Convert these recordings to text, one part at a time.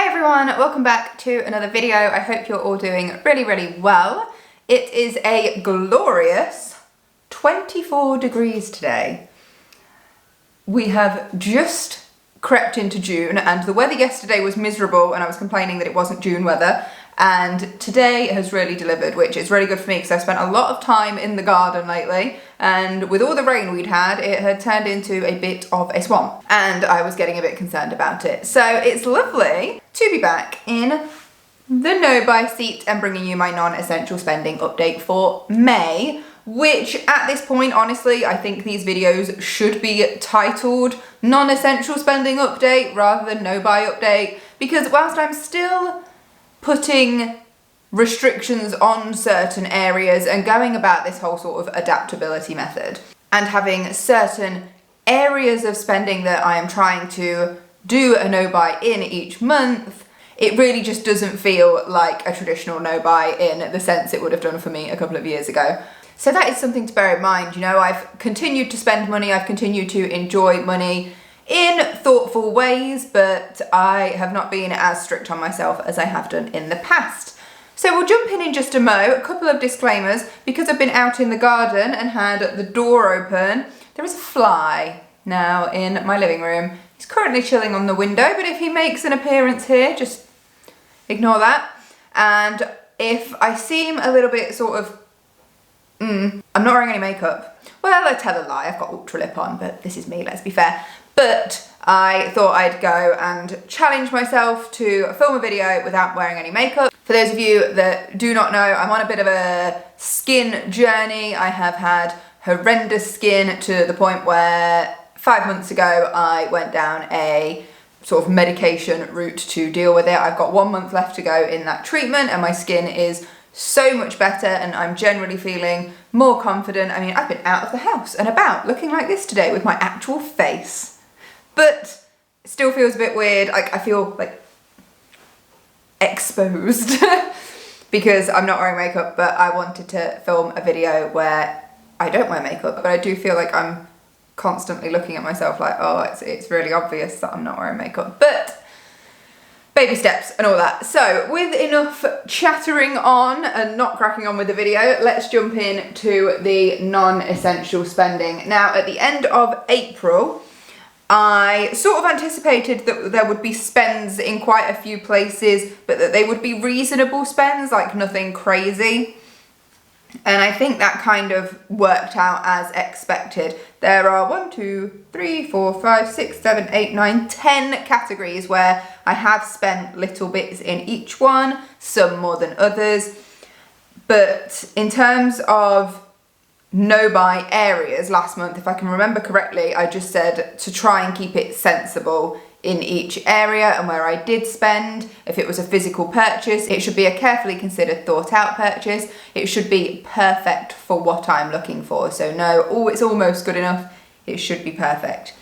Hi everyone, welcome back to another video. I hope you're all doing really well. It is a glorious 24 degrees today. We have just crept into June and the weather yesterday was miserable and I was complaining that it wasn't June weather, and today has really delivered, which is really good for me because I've spent a lot of time in the garden lately, and with all the rain we'd had, it had turned into a bit of a swamp and I was getting a bit concerned about it. So it's lovely to be back in the No Buy seat and bringing you my non-essential spending update for May, which at this point, honestly, I think these videos should be titled non-essential spending update rather than no buy update, because whilst I'm still putting restrictions on certain areas and going about this whole sort of adaptability method and having certain areas of spending that I am trying to do a no buy in each month, it really just doesn't feel like a traditional no buy in the sense it would have done for me a couple of years ago. So that is something to bear in mind. You know, I've continued to spend money, I've continued to enjoy money in thoughtful ways, but I have not been as strict on myself as I have done in the past. So we'll jump in just a mo. A couple of disclaimers. Because I've been out in the garden and had the door open, there is a fly now in my living room. He's currently chilling on the window, but if he makes an appearance here, just ignore that. And if I seem a little bit sort of, I'm not wearing any makeup. Well, I tell a lie, I've got Ultra Lip on, but this is me, let's be fair. But I thought I'd go and challenge myself to film a video without wearing any makeup. For those of you that do not know, I'm on a bit of a skin journey. I have had horrendous skin to the point where 5 months ago I went down a sort of medication route to deal with it. I've got 1 month left to go in that treatment and my skin is so much better and I'm generally feeling more confident. I mean, I've been out of the house and about looking like this today with my actual face. But it still feels a bit weird. Like I feel like exposed because I'm not wearing makeup, but I wanted to film a video where I don't wear makeup, but I do feel like I'm constantly looking at myself like, oh, it's really obvious that I'm not wearing makeup, but baby steps and all that. So with enough chattering on and not cracking on with the video, let's jump in to the non-essential spending. Now at the end of April, I sort of anticipated that there would be spends in quite a few places, but that they would be reasonable spends, like nothing crazy. And I think that kind of worked out as expected. There are 1, 2, 3, 4, 5, 6, 7, 8, 9, 10 categories where I have spent little bits in each one, some more than others. But in terms of no buy areas last month, if I can remember correctly, I just said to try and keep it sensible in each area, and where I did spend, if it was a physical purchase, it should be a carefully considered, thought out purchase. It should be perfect for what I'm looking for. So no, oh, it's almost good enough. It should be perfect.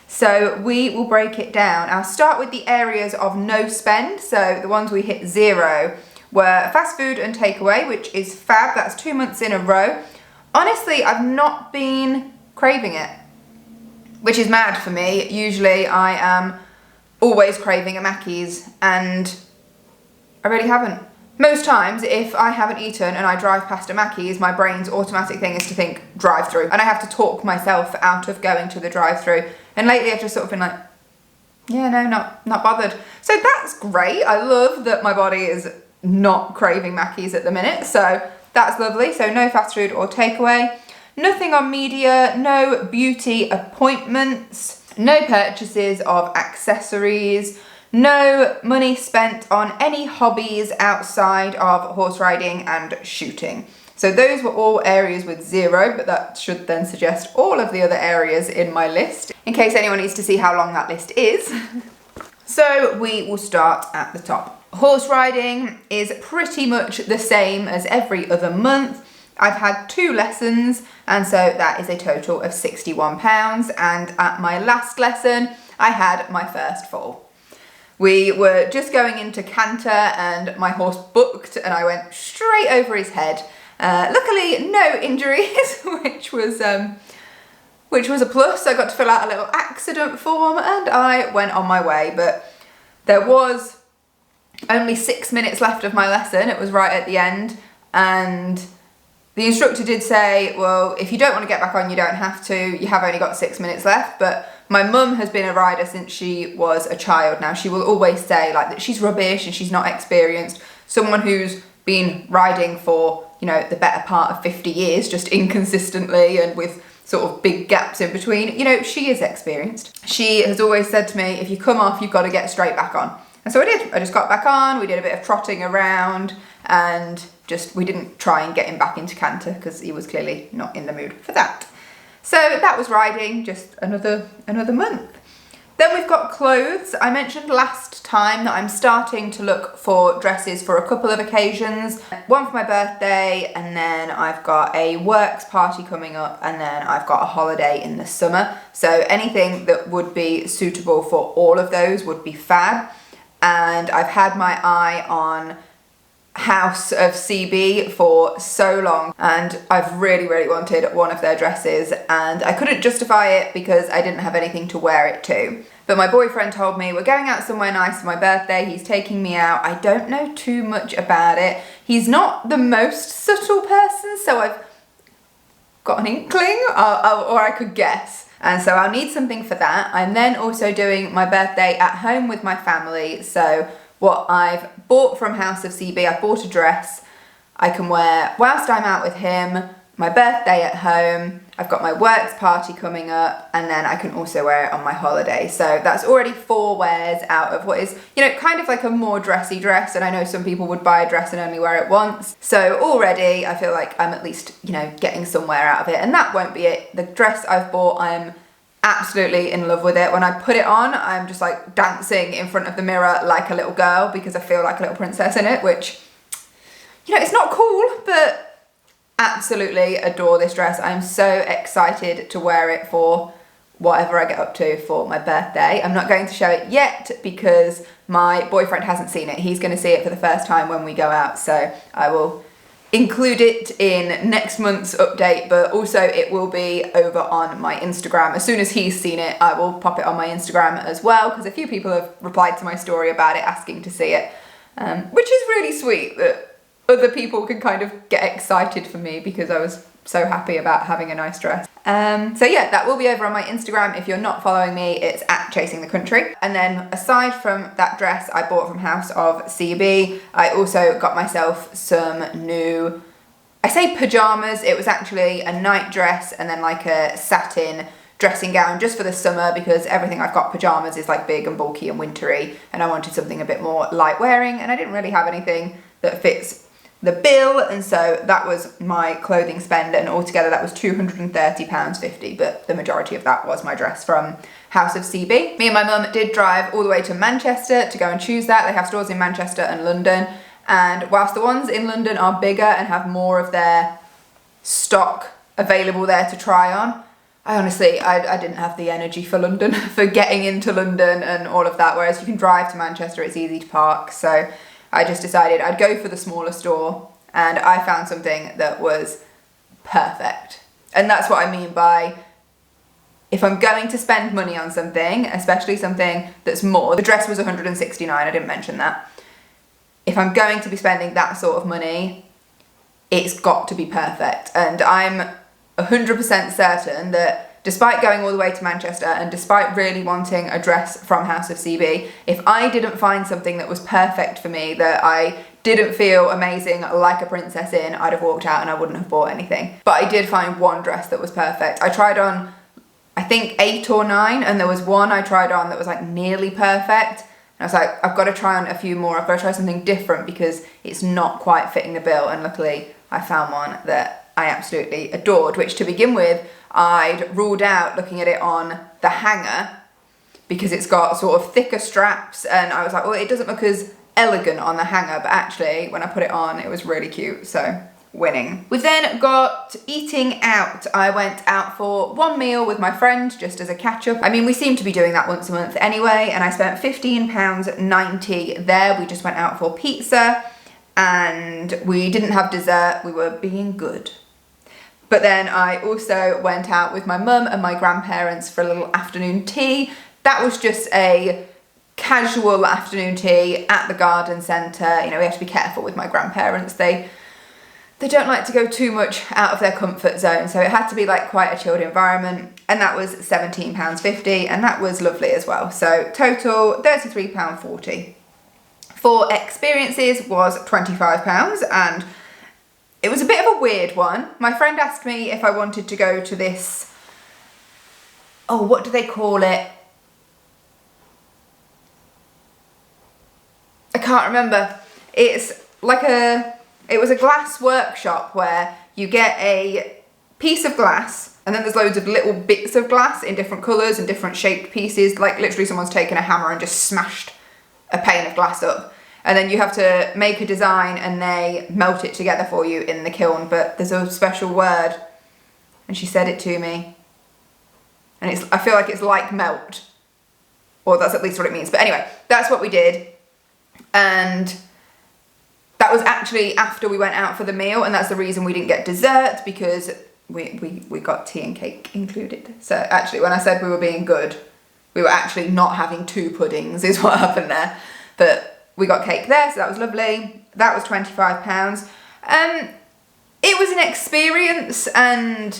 So we will break it down. I'll start with the areas of no spend. So the ones we hit 0 were fast food and takeaway, which is fab. That's 2 months in a row. Honestly, I've not been craving it, which is mad for me. Usually I am always craving a Mackey's and I really haven't. Most times if I haven't eaten and I drive past a Mackey's, my brain's automatic thing is to think drive-through, and I have to talk myself out of going to the drive-through. And lately I've just sort of been like, yeah, no, not bothered. So that's great. I love that my body is not craving Mackey's at the minute. So that's lovely. So no fast food or takeaway. Nothing on media, no beauty appointments, no purchases of accessories, no money spent on any hobbies outside of horse riding and shooting. So those were all areas with 0, but that should then suggest all of the other areas in my list, in case anyone needs to see how long that list is. So we will start at the top. Horse riding is pretty much the same as every other month. I've had 2 lessons, and so that is a total of £61. And at my last lesson, I had my first fall. We were just going into canter and my horse booked and I went straight over his head. Luckily, no injuries, which was a plus. I got to fill out a little accident form and I went on my way, but there was only 6 minutes left of my lesson. It was right at the end, and the instructor did say, well, if you don't want to get back on, you don't have to. You have only got 6 minutes left. But my mum has been a rider since she was a child. Now, she will always say like that she's rubbish and she's not experienced. Someone who's been riding for, you know, the better part of 50 years, just inconsistently and with sort of big gaps in between, you know, she is experienced. She has always said to me, if you come off, you've got to get straight back on. And so I did. I just got back on. We did a bit of trotting around, and we didn't try and get him back into canter because he was clearly not in the mood for that. So that was riding, just another month. Then we've got clothes. I mentioned last time that I'm starting to look for dresses for a couple of occasions. One for my birthday, and then I've got a works party coming up, and then I've got a holiday in the summer. So anything that would be suitable for all of those would be fab. And I've had my eye on House of CB for so long, and I've really wanted one of their dresses, and I couldn't justify it because I didn't have anything to wear it to. But my boyfriend told me we're going out somewhere nice for my birthday, he's taking me out. I don't know too much about it. He's not the most subtle person, so I've got an inkling, or I could guess. And so I'll need something for that. I'm then also doing my birthday at home with my family, so what I've bought from House of CB, I bought a dress I can wear whilst I'm out with him, my birthday at home, I've got my works party coming up, and then I can also wear it on my holiday. So that's already 4 wears out of what is, you know, kind of like a more dressy dress, and I know some people would buy a dress and only wear it once. So already I feel like I'm at least, you know, getting somewhere out of it, and that won't be it. The dress I've bought, I'm absolutely in love with it. When I put it on, I'm just like dancing in front of the mirror like a little girl because I feel like a little princess in it, which, you know, it's not cool, but absolutely adore this dress. I'm so excited to wear it for whatever I get up to for my birthday. I'm not going to show it yet because my boyfriend hasn't seen it. He's going to see it for the first time when we go out, so I will include it in next month's update, but also it will be over on my Instagram. As soon as he's seen it, I will pop it on my Instagram as well, because a few people have replied to my story about it, asking to see it, which is really sweet that other people can kind of get excited for me because I was so happy about having a nice dress. So yeah, that will be over on my Instagram. If you're not following me, it's at Chasing the Country. And then aside from that dress I bought from House of CB, I also got myself some new, I say pajamas, it was actually a night dress and then like a satin dressing gown just for the summer, because everything I've got pajamas is like big and bulky and wintry, and I wanted something a bit more light wearing, and I didn't really have anything that fits the bill, and so that was my clothing spend, and altogether that was £230.50, but the majority of that was my dress from House of CB. Me and my mum did drive all the way to Manchester to go and choose that. They have stores in Manchester and London, and whilst the ones in London are bigger and have more of their stock available there to try on, I didn't have the energy for London, for getting into London and all of that, whereas you can drive to Manchester, it's easy to park, so I just decided I'd go for the smaller store, and I found something that was perfect. And that's what I mean by, if I'm going to spend money on something, especially something that's more, the dress was £169, I didn't mention that. If I'm going to be spending that sort of money, it's got to be perfect. And I'm 100% certain that despite going all the way to Manchester and despite really wanting a dress from House of CB, if I didn't find something that was perfect for me, that I didn't feel amazing like a princess in, I'd have walked out and I wouldn't have bought anything. But I did find one dress that was perfect. I tried on, I think 8 or 9, and there was one I tried on that was like nearly perfect. And I was like, I've got to try on a few more. I've got to try something different because it's not quite fitting the bill. And luckily I found one that I absolutely adored, which to begin with, I'd ruled out looking at it on the hanger because it's got sort of thicker straps, and I was like, well, it doesn't look as elegant on the hanger, but actually when I put it on, it was really cute, so winning. We then got eating out. I went out for one meal with my friend just as a catch up. I mean, we seem to be doing that once a month anyway, and I spent £15.90 there. We just went out for pizza and we didn't have dessert. We were being good. But then I also went out with my mum and my grandparents for a little afternoon tea. That was just a casual afternoon tea at the garden centre. You know, we have to be careful with my grandparents. They don't like to go too much out of their comfort zone, so it had to be like quite a chilled environment, and that was £17.50, and that was lovely as well. So total £33.40. For experiences was £25, and it was a bit of a weird one. My friend asked me if I wanted to go to this, oh, what do they call it? I can't remember. It's like it was a glass workshop where you get a piece of glass and then there's loads of little bits of glass in different colours and different shaped pieces. Like literally someone's taken a hammer and just smashed a pane of glass up. And then you have to make a design and they melt it together for you in the kiln. But there's a special word and she said it to me. And I feel like it's like melt. Or that's at least what it means. But anyway, that's what we did. And that was actually after we went out for the meal, and that's the reason we didn't get dessert, because we got tea and cake included. So actually when I said we were being good, we were actually not having 2 puddings is what happened there. But we got cake there, so that was lovely. That was £25. It was an experience and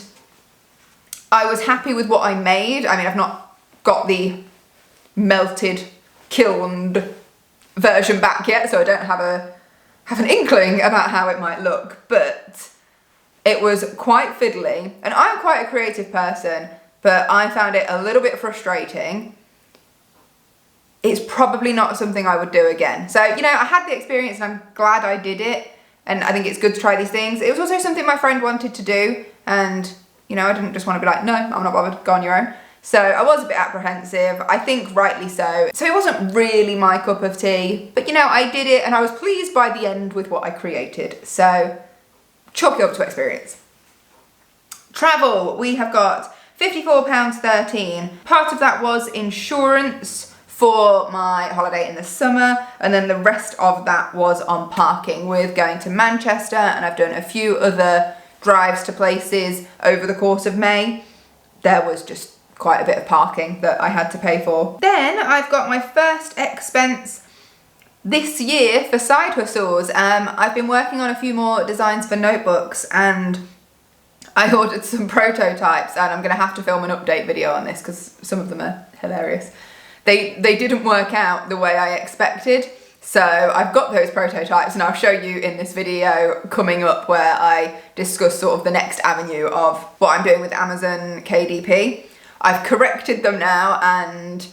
I was happy with what I made. I mean, I've not got the melted, kilned version back yet, so I don't have an inkling about how it might look, but it was quite fiddly, and I'm quite a creative person, but I found it a little bit frustrating. It's probably not something I would do again. So, you know, I had the experience and I'm glad I did it, and I think it's good to try these things. It was also something my friend wanted to do, and, you know, I didn't just want to be like, no, I'm not bothered, go on your own. So I was a bit apprehensive, I think rightly so. So it wasn't really my cup of tea, but you know, I did it and I was pleased by the end with what I created. So chalk it up to experience. Travel, we have got £54.13. Part of that was insurance for my holiday in the summer, and then the rest of that was on parking with going to Manchester, and I've done a few other drives to places over the course of May. There was just quite a bit of parking that I had to pay for. Then I've got my first expense this year for side hustles. I've been working on a few more designs for notebooks, and I ordered some prototypes, and I'm gonna have to film an update video on this because some of them are hilarious. They didn't work out the way I expected, so I've got those prototypes and I'll show you in this video coming up where I discuss sort of the next avenue of what I'm doing with Amazon KDP. I've corrected them now and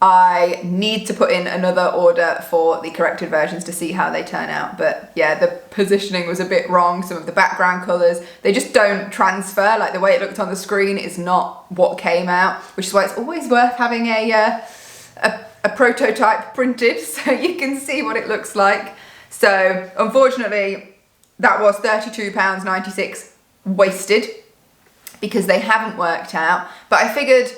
I need to put in another order for the corrected versions to see how they turn out. But yeah, the positioning was a bit wrong. Some of the background colours, they just don't transfer. Like the way it looked on the screen is not what came out, which is why it's always worth having a prototype printed so you can see what it looks like. So unfortunately, that was £32.96 wasted, because they haven't worked out. But I figured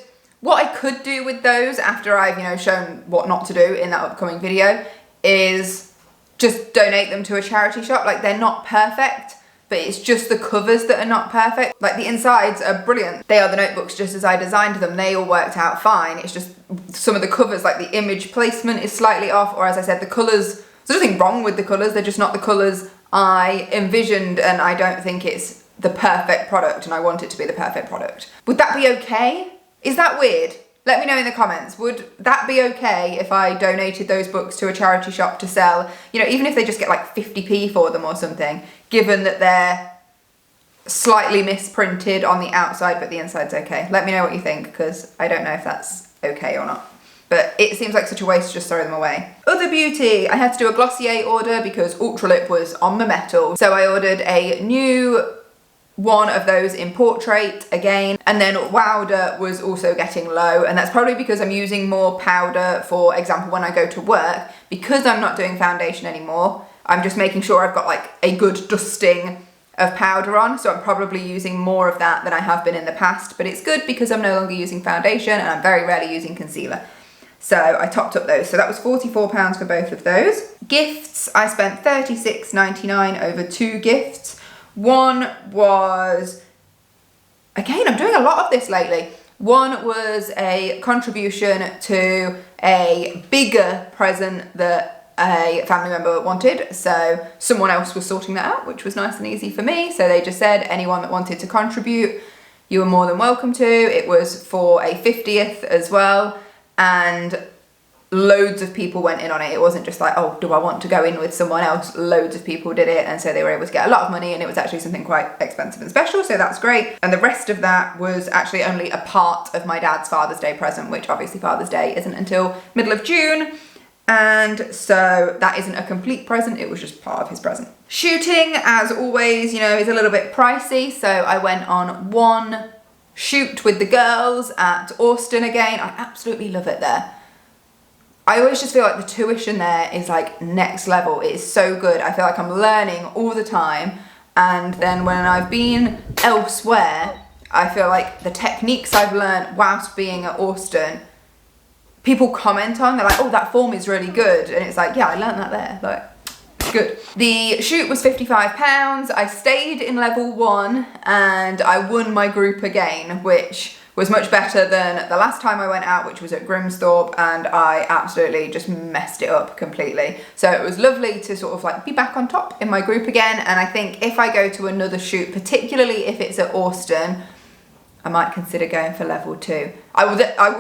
what I could do with those after I've, you know, shown what not to do in that upcoming video is just donate them to a charity shop. Like, they're not perfect, but it's just the covers that are not perfect. Like, the insides are brilliant. They are the notebooks just as I designed them. They all worked out fine. It's just some of the covers, like the image placement is slightly off, or as I said, the colours, there's nothing wrong with the colours, they're just not the colours I envisioned, and I don't think it's the perfect product, and I want it to be the perfect product. Would that be okay? Is that weird? Let me know in the comments. Would that be okay if I donated those books to a charity shop to sell? You know, even if they just get like 50p for them or something, given that they're slightly misprinted on the outside, but the inside's okay. Let me know what you think, because I don't know if that's okay or not. But it seems like such a waste to just throw them away. Other beauty, I had to do a Glossier order because Ultralip was on the metal. So I ordered a new one of those in portrait again, and then Wowder was also getting low, and that's probably because I'm using more powder, for example, when I go to work. Because I'm not doing foundation anymore, I'm just making sure I've got like a good dusting of powder on, so I'm probably using more of that than I have been in the past, but it's good because I'm no longer using foundation and I'm very rarely using concealer. So I topped up those, so that was £44 for both of those. Gifts, I spent £36.99 over 2 gifts. One was, again, I'm doing a lot of this lately. One was a contribution to a bigger present that a family member wanted, so someone else was sorting that out, which was nice and easy for me. So they just said anyone that wanted to contribute, you were more than welcome to. It was for a 50th as well, and loads of people went in on it. It wasn't just like, oh, do I want to go in with someone else? Loads of people did it, and so they were able to get a lot of money, and it was actually something quite expensive and special, so that's great. And the rest of that was actually only a part of my dad's Father's Day present, which obviously Father's Day isn't until middle of June, and so that isn't a complete present, it was just part of his present. Shooting, as always, you know, is a little bit pricey, so I went on one shoot with the girls at Austin again. I absolutely love it there. I always just feel like the tuition there is like next level. It is so good. I feel like I'm learning all the time, and then when I've been elsewhere, I feel like the techniques I've learned whilst being at Austin, people comment on, they're like, oh, that form is really good. And it's like, yeah, I learned that there, like, it's good. The shoot was £55. I stayed in level 1 and I won my group again, which was much better than the last time I went out, which was at Grimsthorpe, and I absolutely just messed it up completely. So it was lovely to sort of like be back on top in my group again, and I think if I go to another shoot, particularly if it's at Austin, I might consider going for level 2. I will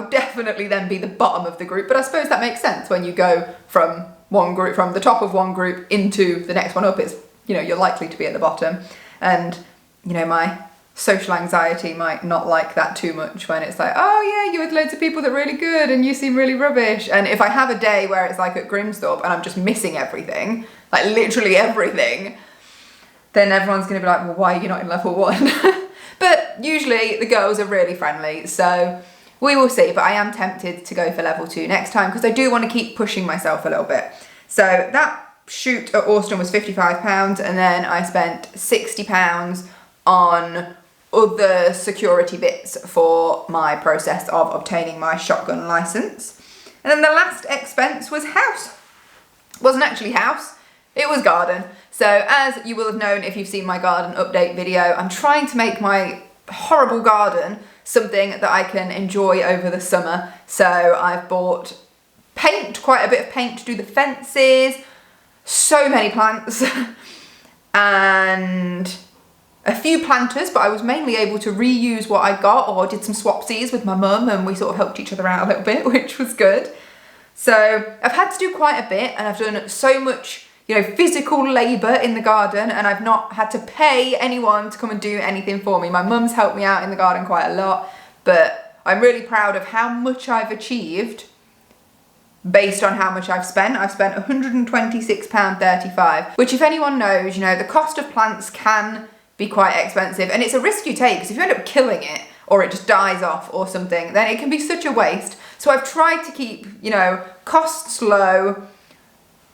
definitely then be the bottom of the group, but I suppose that makes sense when you go from one group, from the top of one group into the next one up. It's, you know, you're likely to be at the bottom, and you know, my social anxiety might not like that too much when it's like, oh yeah, you're with loads of people that are really good and you seem really rubbish. And if I have a day where it's like at Grimsthorpe and I'm just missing everything, like literally everything, then everyone's gonna be like, well, why are you not in level 1? But usually the girls are really friendly, so we will see. But I am tempted to go for level 2 next time because I do want to keep pushing myself a little bit. So that shoot at Austin was £55, and then I spent £60 on other security bits for my process of obtaining my shotgun license. And then the last expense was house. It wasn't actually house, it was garden. So as you will have known if you've seen my garden update video, I'm trying to make my horrible garden something that I can enjoy over the summer. So I've bought paint, quite a bit of paint to do the fences, so many plants, and a few planters, but I was mainly able to reuse what I got, or did some swapsies with my mum, and we sort of helped each other out a little bit, which was good. So I've had to do quite a bit, and I've done so much, you know, physical labour in the garden, and I've not had to pay anyone to come and do anything for me. My mum's helped me out in the garden quite a lot, but I'm really proud of how much I've achieved based on how much I've spent. I've spent £126.35, which, if anyone knows, you know, the cost of plants can be quite expensive, and it's a risk you take, because if you end up killing it or it just dies off or something, then it can be such a waste. So I've tried to keep, you know, costs low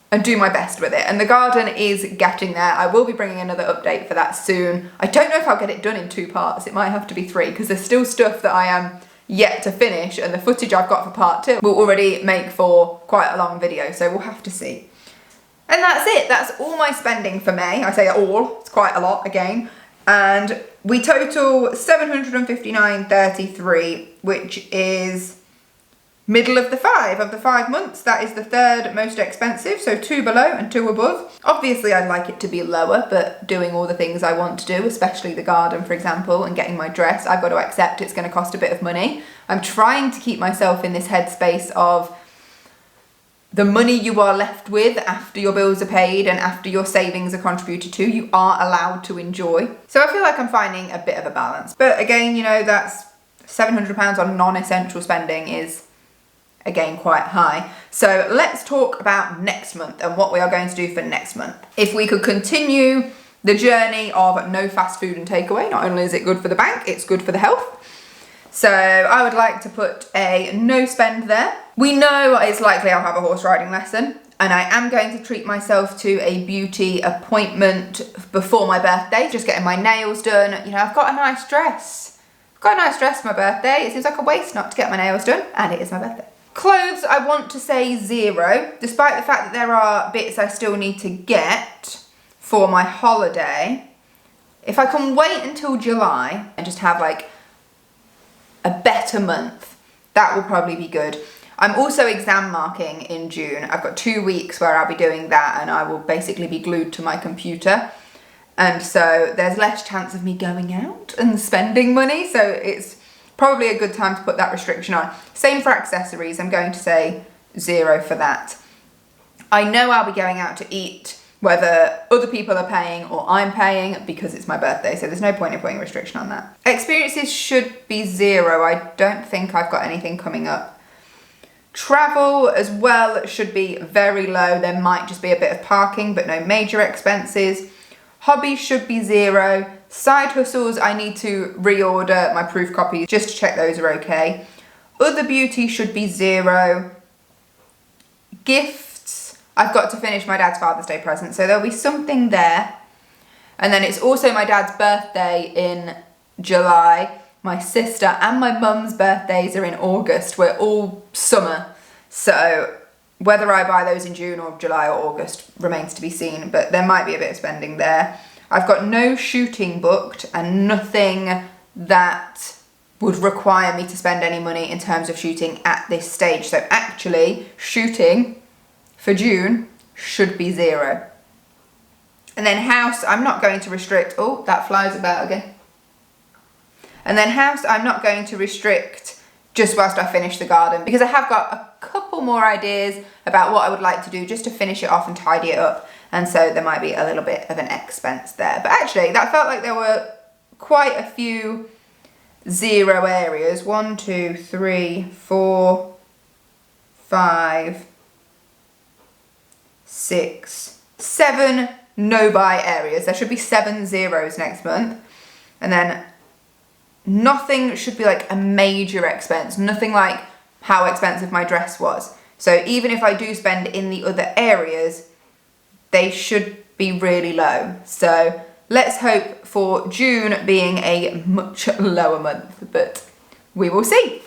and do my best with it, and the garden is getting there. I will be bringing another update for that soon. I don't know if I'll get it done in 2 parts. It might have to be 3, because there's still stuff that I am yet to finish, and the footage I've got for part 2 will already make for quite a long video, so we'll have to see. And that's it. That's all my spending for May. I say all, it's quite a lot again. And we total £759.33, which is middle of the 5 months. That is the 3rd most expensive, so 2 below and 2 above. Obviously I'd like it to be lower, but doing all the things I want to do, especially the garden, for example, and getting my dress, I've got to accept it's going to cost a bit of money. I'm trying to keep myself in this headspace of the money you are left with after your bills are paid and after your savings are contributed to, you are allowed to enjoy. So I feel like I'm finding a bit of a balance. But again, you know, that's £700 on non-essential spending is, again, quite high. So let's talk about next month and what we are going to do for next month. If we could continue the journey of no fast food and takeaway, not only is it good for the bank, it's good for the health. So I would like to put a no spend there. We know it's likely I'll have a horse riding lesson, and I am going to treat myself to a beauty appointment before my birthday, just getting my nails done. You know, I've got a nice dress. I've got a nice dress for my birthday. It seems like a waste not to get my nails done, and it is my birthday. Clothes, I want to say 0, despite the fact that there are bits I still need to get for my holiday. If I can wait until July and just have like a better month, that will probably be good. I'm also exam marking in June. I've got 2 weeks where I'll be doing that, and I will basically be glued to my computer. And so there's less chance of me going out and spending money. So it's probably a good time to put that restriction on. Same for accessories. I'm going to say 0 for that. I know I'll be going out to eat, whether other people are paying or I'm paying, because it's my birthday, so there's no point in putting a restriction on that. Experiences should be 0. I don't think I've got anything coming up. Travel as well should be very low. There might just be a bit of parking, but no major expenses. Hobbies should be 0. Side hustles, I need to reorder my proof copies just to check those are okay. Other beauty should be 0. Gifts, I've got to finish my dad's Father's Day present, so there'll be something there. And then it's also my dad's birthday in July. My sister and my mum's birthdays are in August. We're all summer. So whether I buy those in June or July or August remains to be seen, but there might be a bit of spending there. I've got no shooting booked and nothing that would require me to spend any money in terms of shooting at this stage. So actually, shooting for June should be 0. And then house, I'm not going to restrict. Oh, that fly's about again. And then house, I'm not going to restrict just whilst I finish the garden, because I have got a couple more ideas about what I would like to do just to finish it off and tidy it up. And so there might be a little bit of an expense there. But actually, that felt like there were quite a few 0 areas. 1, 2, 3, 4, 5, 6, 7 no-buy areas. There should be 7 zeros next month. And then nothing should be like a major expense. Nothing like how expensive my dress was. So even if I do spend in the other areas, they should be really low. So let's hope for June being a much lower month, but we will see.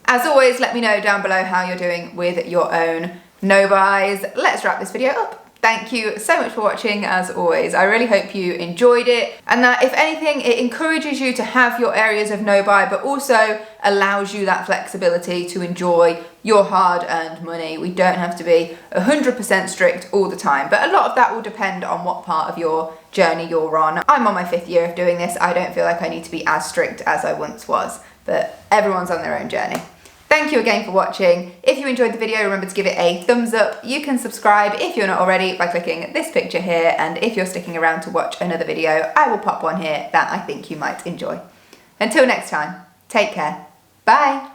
As always, let me know down below how you're doing with your own no-buys. Let's wrap this video up. Thank you so much for watching, as always. I really hope you enjoyed it, and that if anything, it encourages you to have your areas of no-buy, but also allows you that flexibility to enjoy your hard-earned money. We don't have to be 100% strict all the time, but a lot of that will depend on what part of your journey you're on. I'm on my 5th year of doing this. I don't feel like I need to be as strict as I once was, but everyone's on their own journey. Thank you again for watching. If you enjoyed the video, remember to give it a thumbs up. You can subscribe if you're not already by clicking this picture here, and if you're sticking around to watch another video, I will pop one here that I think you might enjoy. Until next time, take care. Bye.